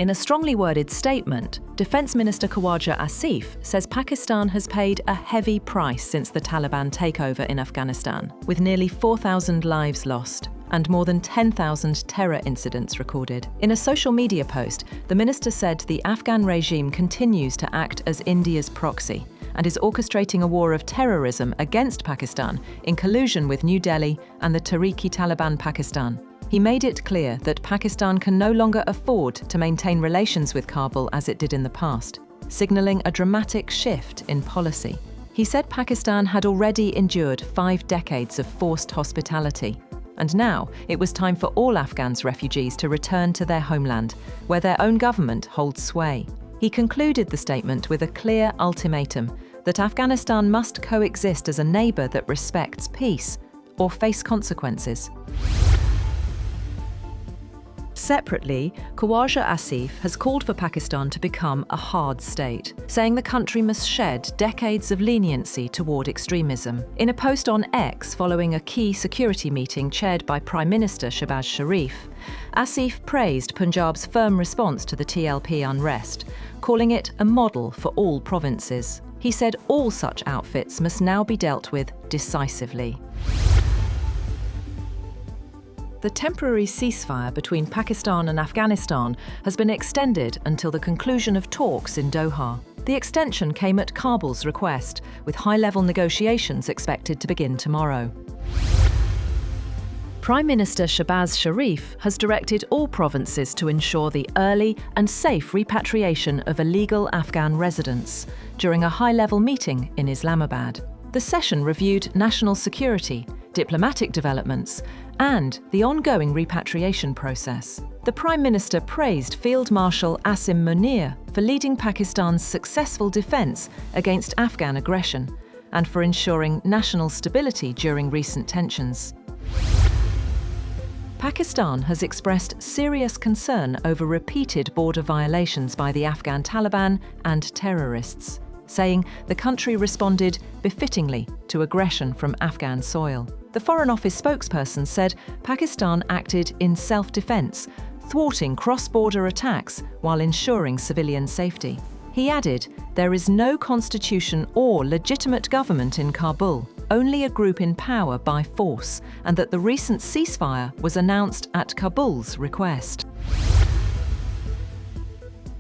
In a strongly worded statement, Defence Minister Khawaja Asif says Pakistan has paid a heavy price since the Taliban takeover in Afghanistan, with nearly 4,000 lives lost and more than 10,000 terror incidents recorded. In a social media post, the minister said the Afghan regime continues to act as India's proxy and is orchestrating a war of terrorism against Pakistan in collusion with New Delhi and the Tehrik-i-Taliban Pakistan. He made it clear that Pakistan can no longer afford to maintain relations with Kabul as it did in the past, signalling a dramatic shift in policy. He said Pakistan had already endured 5 decades of forced hospitality, and now it was time for all Afghans refugees to return to their homeland, where their own government holds sway. He concluded the statement with a clear ultimatum that Afghanistan must coexist as a neighbour that respects peace or face consequences. Separately, Khawaja Asif has called for Pakistan to become a hard state, saying the country must shed decades of leniency toward extremism. In a post on X following a key security meeting chaired by Prime Minister Shehbaz Sharif, Asif praised Punjab's firm response to the TLP unrest, calling it a model for all provinces. He said all such outfits must now be dealt with decisively. The temporary ceasefire between Pakistan and Afghanistan has been extended until the conclusion of talks in Doha. The extension came at Kabul's request, with high-level negotiations expected to begin tomorrow. Prime Minister Shehbaz Sharif has directed all provinces to ensure the early and safe repatriation of illegal Afghan residents during a high-level meeting in Islamabad. The session reviewed national security, diplomatic developments, and the ongoing repatriation process. The Prime Minister praised Field Marshal Asim Munir for leading Pakistan's successful defence against Afghan aggression and for ensuring national stability during recent tensions. Pakistan has expressed serious concern over repeated border violations by the Afghan Taliban and terrorists, saying the country responded befittingly to aggression from Afghan soil. The Foreign Office spokesperson said Pakistan acted in self-defence, thwarting cross-border attacks while ensuring civilian safety. He added, "There is no constitution or legitimate government in Kabul, only a group in power by force, and that the recent ceasefire was announced at Kabul's request."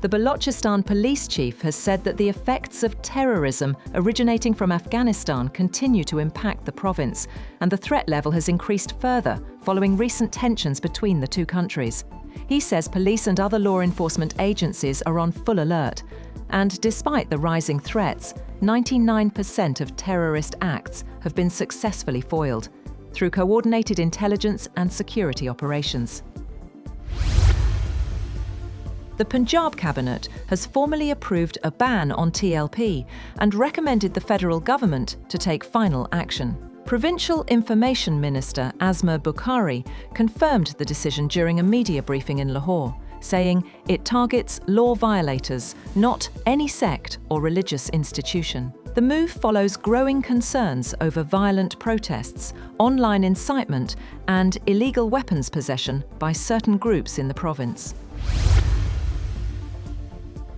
The Balochistan police chief has said that the effects of terrorism originating from Afghanistan continue to impact the province, and the threat level has increased further following recent tensions between the two countries. He says police and other law enforcement agencies are on full alert, and despite the rising threats, 99% of terrorist acts have been successfully foiled through coordinated intelligence and security operations. The Punjab Cabinet has formally approved a ban on TLP and recommended the federal government to take final action. Provincial Information Minister Asma Bukhari confirmed the decision during a media briefing in Lahore, saying it targets law violators, not any sect or religious institution. The move follows growing concerns over violent protests, online incitement, and illegal weapons possession by certain groups in the province.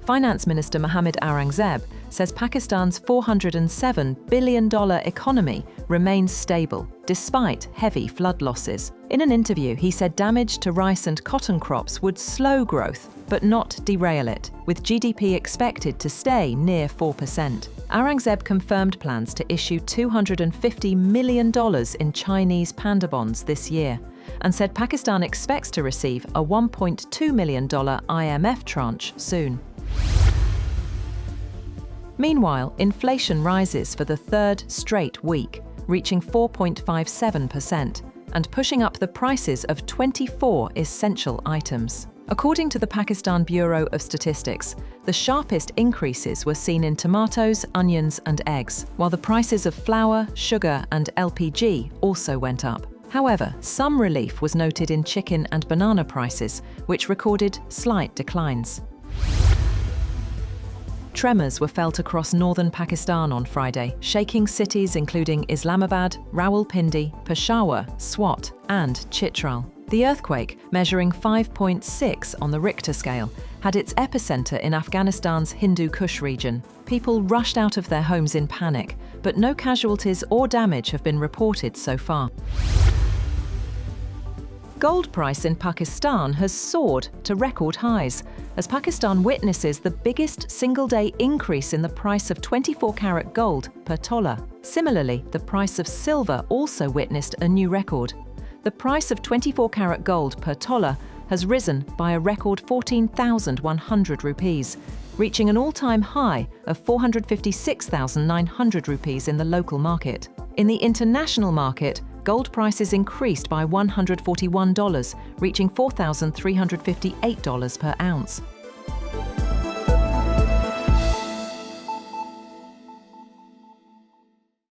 Finance Minister Mohammed Aurangzeb says Pakistan's $407 billion economy remains stable, despite heavy flood losses. In an interview, he said damage to rice and cotton crops would slow growth, but not derail it, with GDP expected to stay near 4%. Aurangzeb confirmed plans to issue $250 million in Chinese panda bonds this year, and said Pakistan expects to receive a $1.2 million IMF tranche soon. Meanwhile, inflation rises for the third straight week, reaching 4.57% and pushing up the prices of 24 essential items. According to the Pakistan Bureau of Statistics, the sharpest increases were seen in tomatoes, onions, and eggs, while the prices of flour, sugar, and LPG also went up. However, some relief was noted in chicken and banana prices, which recorded slight declines. Tremors were felt across northern Pakistan on Friday, shaking cities including Islamabad, Rawalpindi, Peshawar, Swat, and Chitral. The earthquake, measuring 5.6 on the Richter scale, had its epicenter in Afghanistan's Hindu Kush region. People rushed out of their homes in panic, but no casualties or damage have been reported so far. Gold price in Pakistan has soared to record highs, as Pakistan witnesses the biggest single-day increase in the price of 24-carat gold per tola. Similarly, the price of silver also witnessed a new record. The price of 24-carat gold per tola has risen by a record 14,100 rupees, reaching an all-time high of 456,900 rupees in the local market. In the international market, gold prices increased by $141, reaching $4,358 per ounce.